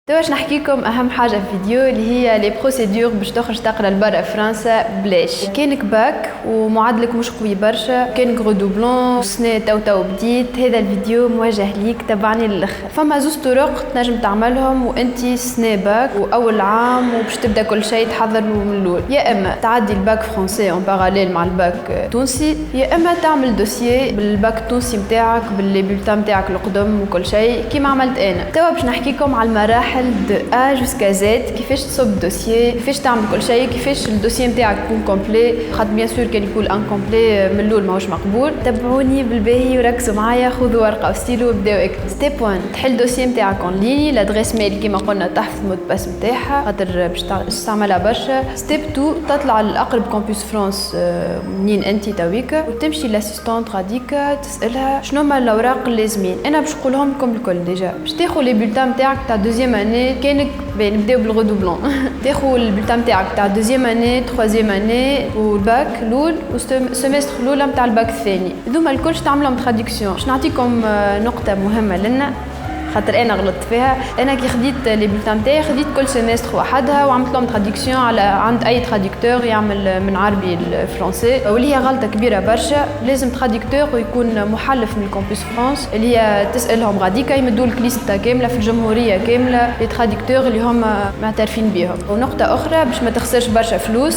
توا باش نحكيكم اهم حاجه في الفيديو اللي هي لي بروسيدور باش تخرج تقرا لبرا فرنسا بلاش. كانك باك ومعدلك مش قوي برشا، كانك غودوبلون سنه تو بديت، هذا الفيديو موجه ليك، تبعني للاخر. فما زوز طرق تنجم تعملهم وانت سنه باك واول عام وباش تبدا كل شيء تحضر من الاول. يا اما تعدي الباك فرونسي اون باراليل مع الباك تونسي، يا اما تعمل دوسيي بالباك التونسي نتاعك باللي بولتان نتاعك القدم وكل شيء كيما عملت انا. توا باش نحكيكم على المراحل دو A jusqu'à Z، كيفاش تصب دوسيي، كيفاش تعمل كل شيء، كيفاش الدوسيي نتاعك يكون كومبلي، خاطر بيان سور كان يكون انكومبلي من الاول ماهوش مقبول. تبعوني بالباهي وركزوا معايا، خذوا ورقه وستيلو وبداو اكتبوا. ستيب 1، تحل الدوسيي نتاعك اون ليني، لادريس ميل كيما قلنا تحفظ المود باس نتاعها خاطر باش تستعملها برشا. ستيب 2، تطلع للاقرب كامبوس فرانس منين انت تويكا وتمشي لاسيستونت غاديكا تسالها شنو هما الاوراق اللازمين. انا باش نقولهم لكم الكل. ديجا باش تاخذ لي بولتان نتاعك تاع دوزيام اني، كانك نبداو بالغودوبلون تاخذ البولتان نتاعك تاع دوزيام اني، تروازيام اني والباك الاول والسيمستر الاولى نتاع الباك الثاني. هذوما الكل تعملهم تراديكسيون. باش نعطيكم نقطه مهمه لنا خاطر انا غلطت فيها. انا كي خديت لي بولتان نتاعي خديت كل سيمستر وحدها وعملت لهم تراديكسيون على عند اي تراديكتور يعمل من عربي للفرنسي، واللي هي غلطه كبيره برشا. لازم تراديكتور ويكون محلف من الكامبوس فرانس اللي هي تسالهم غاديكا يمدوا لك ليستا كامله في الجمهوريه كامله لي تراديكتور اللي هم معترفين بهم. ونقطه اخرى باش ما تخسرش برشا فلوس،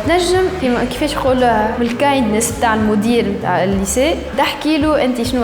تنجم كيفاش نقول من الكايندنس تاع المدير نتاع الليسي تحكي له انت شنو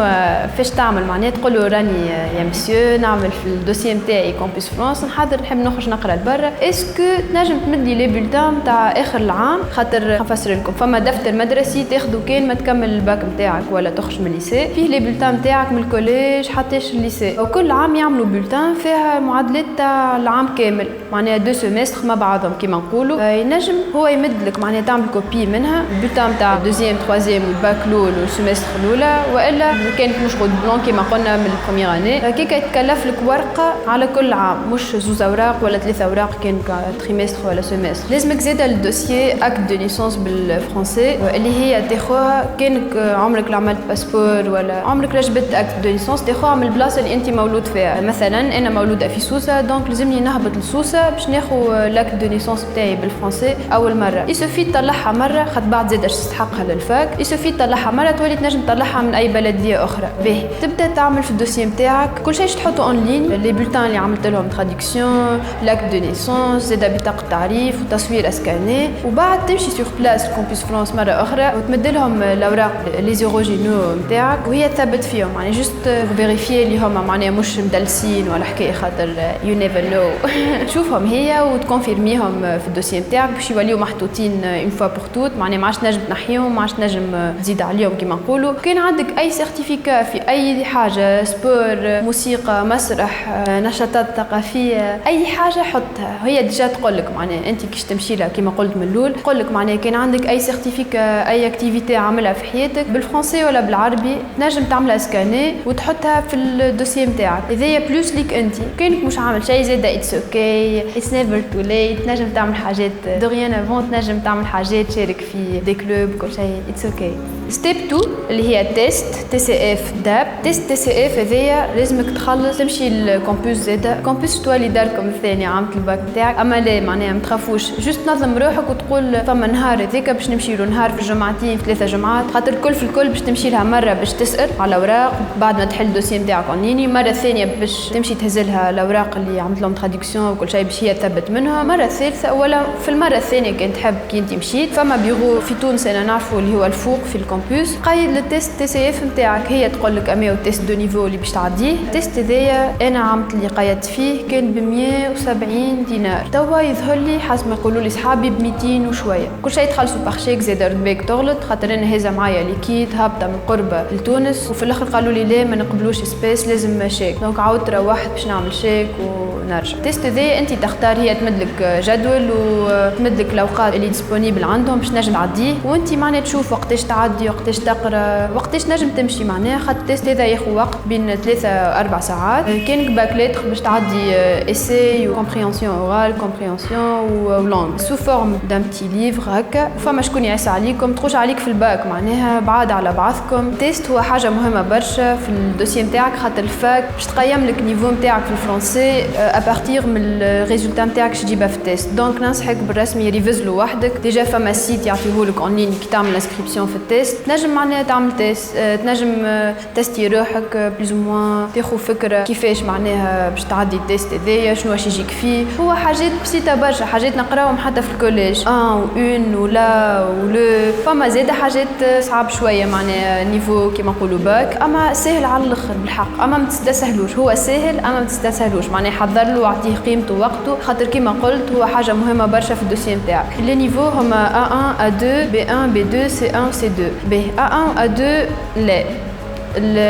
فاش تعمل، معناها تقول له راني يا مسيو نعمل في الدوسيي نتاعي كامبوس فرانس نحضر نحب نخرج نقرا لبرا، اسكو تنجم تمد لي لي بولتان نتاع اخر العام. خاطر نفسر لكم، فما دفتر مدرسي تاخذه كان ما تكمل الباك نتاعك ولا تخرج من الليسي، فيه لي بولتان نتاعك من الكوليج حتى الليسي، وكل عام يعملوا بولتان فيها معادلات تاع العام كامل، معناها دو سيمستر مع بعضهم كيما نقولوا. ينجم هو يمد لك معناها تعمل كوبي منها البولتان نتاع دوزيام تروازيام والباك الاول والسيمستر الاولى، والا كانت مش غودبلون كيما قلنا من البروميير اني كيكا يتكلف لك ورقه على كل عام، مش زوز اوراق ولا ثلاث اوراق كان تريمستر ولا سيمستر. لازمك زاده للدوسيي اكت دو ليسونس بالفرنسي اللي هي تاخوها كانك عمرك عملت باسبور ولا عمرك جبت اكت دو ليسونس تاخوها من البلاصه اللي انت مولود فيها. مثلا انا مولوده في سوسه دونك لازمني نهبط لسوسه باش ناخذ لاكت دو ليسونس بتاعي بالفرنسي اول مره. يسوفي تطلعها مره خاطر بعد زاده تستحقها للفاك، يسوفي تطلعها مره تولي تنجم تطلعها من اي بلديه اخرى. باهي تبدا تعمل في الدوسيي نتاعك كل شيء تحطه اون لين، لي بولتان اللي عملت لهم تراديكسيون، لاك دو نيسونس، زاده بطاقه تعريف وتصوير اسكاني، وبعد تمشي سور بلاس كامبوس فرانس مره اخرى وتمد لهم الاوراق لي زيروجينو نتاعك وهي تثبت فيهم، يعني جوست فيريفي اللي هما معناها مش مدلسين ولا حكايه خاطر يو نيفر نو. تشوفهم هي وتكونفيرميهم في الدوسيي نتاعك باش يوليو محطوطين اون فوا بور توت، معناها ما عادش نجم تنحيهم، ما عادش نجم تزيد عليهم كيما نقولوا. كان عندك اي سيرتيفيكا في اي حاجه، سبور، موسيقى، مسرح، نشاطات ثقافيه، اي حاجه حطها. هي ديجا تقول لك معناها انت كيش تمشي لها كيما قلت من الاول، تقول لك معناها كان عندك اي سيرتيفيكا اي اكتيفيتي عاملها في حياتك بالفرنسي ولا بالعربي تنجم تعملها سكاني وتحطها في الدوسيي نتاعك. هذايا بلوس ليك انت. كانك مش عامل شيء زاد اتس اوكي، اتس نيفر تو ليت، تنجم تعمل حاجات دوريان افون، تنجم تعمل حاجات تشارك في دي كلوب كل شيء اتس اوكي. ستيب 2 اللي هي تيست تي سي اف داب. تيست تي سي اف هذايا لازمك تخلص تمشي الكامبوس زاده، كامبوس تولي داركم الثاني عامة الباك نتاعك، اما لا معناها ما تخافوش، جوست نظم روحك وتقول فما نهار هذاك باش نمشي له، نهار في الجمعتين في 3 جمعات، خاطر الكل في الكل باش تمشي لها مره باش تسال على الاوراق بعد ما تحل الدوسيي نتاعك اونلاين، مره ثانيه باش تمشي تهزلها الاوراق اللي عملت لهم تراديكسيون وكل شيء باش هي تثبت منها، مره ثالثه ولا في المره الثانيه كان تحب كي انت مشيت. فما بيرو في تونس انا نعرفه اللي هو الفوق في الكامبوس، قايد للتيست تي سي اف نتاعك، هي تقول لك اما تيست دو نيفو اللي باش تعديه. التيست هذايا انا عملت اللي قايدت فيه كان ب 170 دينار، توا يظهر لي حسب ما يقولوا لي صحابي ب 200 وشويه. كل شيء تخلصوا بارشيك زاد ربيك تغلط، خاطر انا هذا معايا ليكيد هابطه من قربه لتونس، وفي الاخر قالوا لي لا ما نقبلوش سبيس لازم شيك، دونك عاودت روحت باش نعمل شيك ونرجع. التيست هذايا انت تختار، هي تمد لك جدول وتمد لك الاوقات اللي ديسپونيبل عندهم باش نجم تعديه، وانت معناها تشوف وقتاش تعدي تعدي، وقتاش تقرا، وقتاش نجم تمشي معناها. خاطر التيست هذا ياخذ وقت بين 3 4 ساعات. كانك باك ليتر باش تعدي اساي وكومبريهنسيون اورال، كومبريهنسيون ولونغ سو فورم دان بتي ليفر هكا. فما شكون يعس عليكم تخرج عليك في الباك معناها بعاد على بعضكم. التيست هو حاجه مهمه برشا في الدوسي نتاعك، خاطر الفاك باش تقيم لك نيفو نتاعك في الفرنسي ابارتيغ من الريزولتا نتاعك اش تجيبها في التيست. دونك ننصحك بالرسمي ريفيزلو وحدك. ديجا فما سيت يعطيهولك اون لين كي تعمل انسكريبسيون في التيست. تنجم معناها تعمل تيست، تنجم تستي روحك بلوز او موان، تاخذ فكره كيفاش معناها باش تعدي التيست هذايا، شنو واش يجيك فيه. هو حاجات بسيطه برشا، حاجات نقراوهم حتى في الكوليج، و اون ولا ولو. فما زاده حاجات صعب شويه معناها نيفو كيما نقولوا باك، اما سهل على الاخر بالحق. اما ما تستسهلوش، هو سهل اما ما تستسهلوش معناها. حضر له واعطيه قيمته ووقته، خاطر كيما قلت هو حاجه مهمه برشا في الدوسي نتاعك. لي نيفو هما A1 A2 B1 B2 C1 C2. ب A1 A2 لا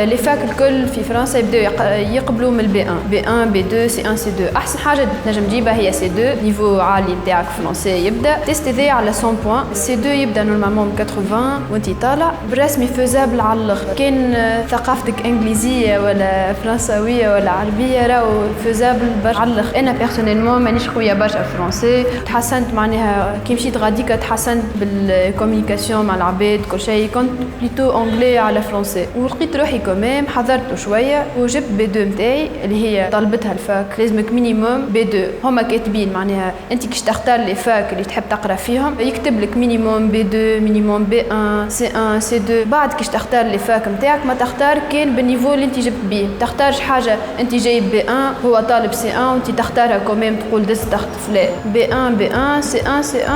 لي فاك الكل في فرنسا يبداو يقبلوا من البي 1 بي 1 بي 2 سي 1 سي 2. احسن حاجه تنجم تجيبها هي سي 2، نيفو عالي نتاعك فرنسي يبدا. تيست ذي على 100 بوان. سي 2 يبدا نورمالمون ب 80 وانت طالع بالرسمي فوزابل على الاخر. كان ثقافتك انجليزيه ولا فرنساويه ولا عربيه راهو فوزابل برشا على الاخر. انا بيرسونيلمون مانيش خويا برشا فرنسي، تحسنت معناها كي مشيت غاديكا، تحسنت بالكوميونيكاسيون مع العباد كل شيء. كنت بليتو انجلي على فرنسي، ولقيت روحي كمان حضرته شويه وجبت بي 2 نتاعي اللي هي طلبتها الفاك. لازمك مينيموم بي 2. هما كاتبين معناها انت كيش تختار لي فاك اللي تحب تقرا فيهم يكتب لك مينيموم بي 2 مينيموم بي 1 سي 1 سي 2. بعد كيش تختار لي فاك نتاعك ما تختار كان بالنيفو اللي انت جبت بيه. تختارش حاجه انت جايب بي 1 هو طالب سي 1 وانت تختارها كمان تقول دز تخطف. لا، بي 1 بي 1 سي 1 سي 1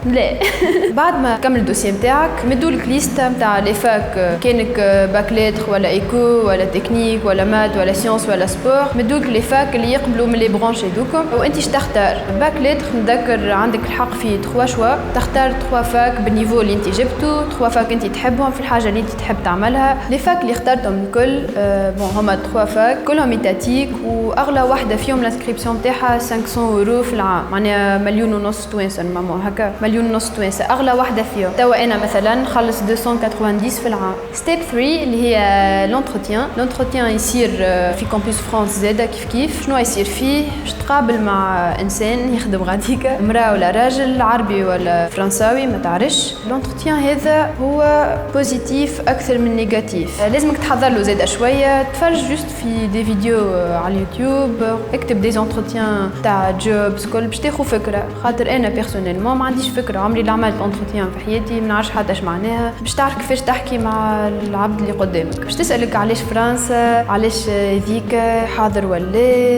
لا. بعد ما كمل الدوسي نتاعك مدولك ليستا نتاع لي فاك، كانك باك ليتر ولا ايكو ولا تكنيك ولا مات ولا سيونس ولا سبور. مدولك لي فاك اللي يقبلوا من لي برونش هذوكم، وانت تختار. باك ليتر نذكر عندك الحق في 3 شوا، تختار 3 فاك بالنيفو اللي انت جبته، 3 فاك انت تحبهم في الحاجه اللي انت تحب تعملها. لي فاك اللي اخترتهم الكل بون هما 3 فاك كلهم ايتاتيك، واغلى واحده فيهم الانسكريبسيون نتاعها 500 اورو في العام، معناها 1.5 مليون توانسه نورمالمون هكا، 1.5 مليون توانسه اغلى واحده فيهم. توا انا مثلا نخلص 290 في العام. ستيب 3 اللي هي لونتروتيان يصير في كامبوس فرانس زاده كيف شنو يصير فيه؟ باش تقابل مع انسان يخدم غاديكا، امراه ولا راجل، عربي ولا فرنساوي ما تعرفش. لونتروتيان هذا هو بوزيتيف اكثر من نيجاتيف، لازمك تحضر له زاده شويه. تفرج جوست في دي فيديو على اليوتيوب، اكتب دي زونتروتيان تاع جوبز كل باش تاخذ فكره. خاطر انا بيرسونيلمون ما عنديش فكره، عمري اللي عملت انتروتيان في حياتي، ما نعرفش حتى اش معناها. باش تعرف كيفاش تحكي مع العبد اللي قدامك، باش تسالك علاش فرنسا، علاش ذيك حاضر ولا.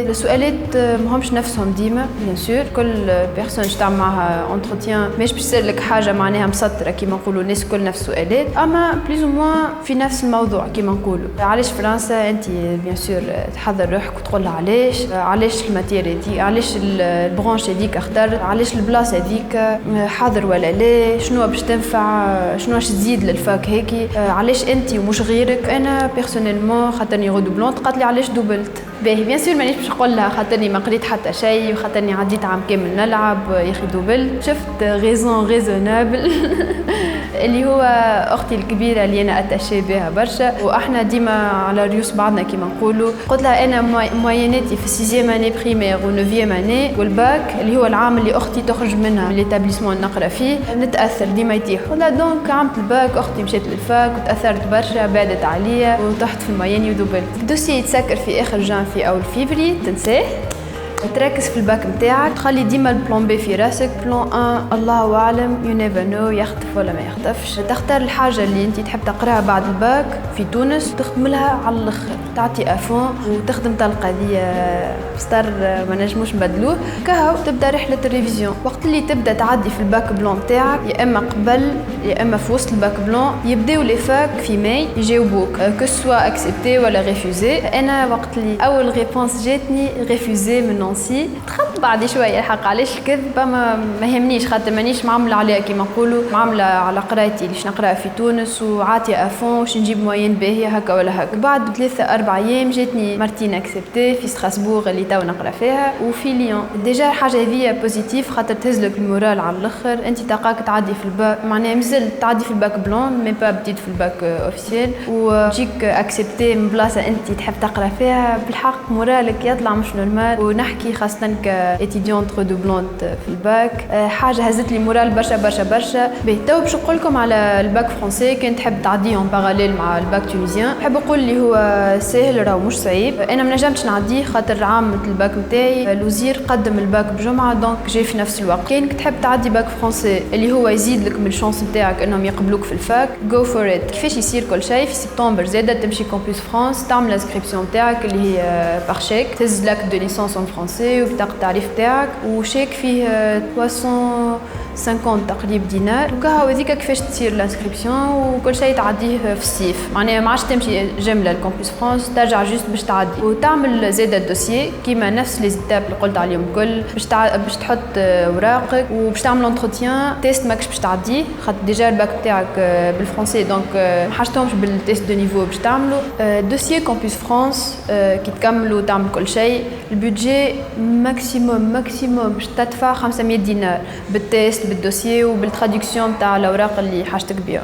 السؤالات ماهمش نفسهم ديما بيان سور، كل بيرسون تعمل معها انتروتيان مش باش تسالك حاجه معناها مسطره كيما نقولوا الناس كل نفس السؤالات، اما بليز او موان في نفس الموضوع كيما نقولوا. علاش فرنسا؟ انت بيان سور تحضر روحك وتقول لها علاش الماتير هذيك، علاش البرونش هذيك اختار، علاش البلاصه هذيك حاضر ولا لا، شنو باش تنفع، شنو باش تزيد للفاك هيك، علاش انت ومش غيرك. انا بيرسونيلمون خاطرني غدوبلون قالت لي علاش دوبلت. باهي بيان سور مانيش باش نقول لها خاطرني ما قريت حتى شيء وخاطرني عديت عام كامل نلعب يا اخي دوبل. شفت غيزون ريزونابل اللي هو اختي الكبيره اللي انا اتاشي بها برشا، واحنا ديما على ريوس بعضنا كيما نقولوا. قلت لها انا مويناتي في 6 اني بريمير و 9 اني والباك اللي هو العام اللي اختي تخرج منها من ليتابليسمون نقرا فيه نتاثر ديما يتيح. ولا دونك عملت الباك، اختي مشيت للفاك وتاثرت برشا، بعدت عليا وطحت في المويني ودوبلت. الدوسي يتسكر في اخر جانفي او الفيفري تنساه. تركز في الباك نتاعك، تخلي ديما البلان بي في راسك. بلان 1 الله اعلم، يو نيفر نو، يخطف ولا ما يخطفش. تختار الحاجه اللي انت تحب تقراها بعد الباك في تونس، تخدم لها على الاخر، تعطي افون وتخدم تاع القضيه ستار ما نجموش نبدلوه. كهو تبدا رحله الريفيزيون. وقت اللي تبدا تعدي في الباك بلان تاعك، يا اما قبل يا اما في وسط الباك بلان، يبداو لي فاك في ماي يجاوبوك كو سوا اكسبتي ولا ريفوزي. انا وقت اللي اول ريبونس جاتني ريفوزي من نانسي تخبط بعدي شويه الحق، علاش الكذبه ما يهمنيش، خاطر مانيش معامله عليها كيما نقولوا، معامله على قرايتي اللي نقراها في تونس وعاطيه افون واش نجيب موين باهيه هكا ولا هكا. بعد 3-4 4 أيام جاتني مارتين اكسبتي في ستراسبورغ اللي تو نقرا فيها وفي ليون. ديجا الحاجه هذه بوزيتيف خاطر تهزلك المورال على الاخر. انت تلقاك تعدي في الباك معناها مازال تعدي في الباك بلون مي با بديت في الباك اوفيسيال وجيك اكسبتي من بلاصه انت تحب تقرا فيها. بالحق مورالك يطلع مش نورمال. ونحكي خاصه كايتيديونت ريدوبلونت في الباك حاجه هزت لي مورال برشا برشا برشا. تو باش نقول لكم على الباك فرونسي كان تحب تعديه اون باراليل مع الباك تونيزيان. نحب نقول لي هو سهل راهو مش صعيب. انا ما نجمتش نعديه خاطر عامة الباك نتاعي الوزير قدم الباك بجمعه دونك جاي في نفس الوقت. كاينك تحب تعدي باك فرونسي اللي هو يزيد لك من الشانس نتاعك انهم يقبلوك في الفاك جو فور ات. كيفاش يصير كل شيء في سبتمبر زاده تمشي كامبوس فرانس تعمل انسكريبسيون نتاعك اللي هي باغ شيك تهز لك دو ليسونس اون فرونسي وبطاقه التعريف نتاعك وشيك فيه 350 تقريبا دينار. وكا هذيك كيفاش تصير الانسكريبسيون وكل شيء تعديه في الصيف معناها ما عادش تمشي جمله لكامبوس فرانس ترجع جوست باش تعدي وتعمل زاده الدوسيي كيما نفس لي زيتاب اللي قلت عليهم الكل باش تحط اوراقك وباش تعمل انتروتيان تيست ماكش باش تعديه خاطر ديجا الباك تاعك بالفرنسي دونك ما حاجتهمش بالتيست دو نيفو باش تعملوا دوسيي كامبوس فرانس كي تكملوا تعمل كل شيء. البودجي ماكسيموم باش تدفع 500 دينار بالتيست بالدوسيي وبالتراديكسيون تاع الاوراق اللي حاجتك بها.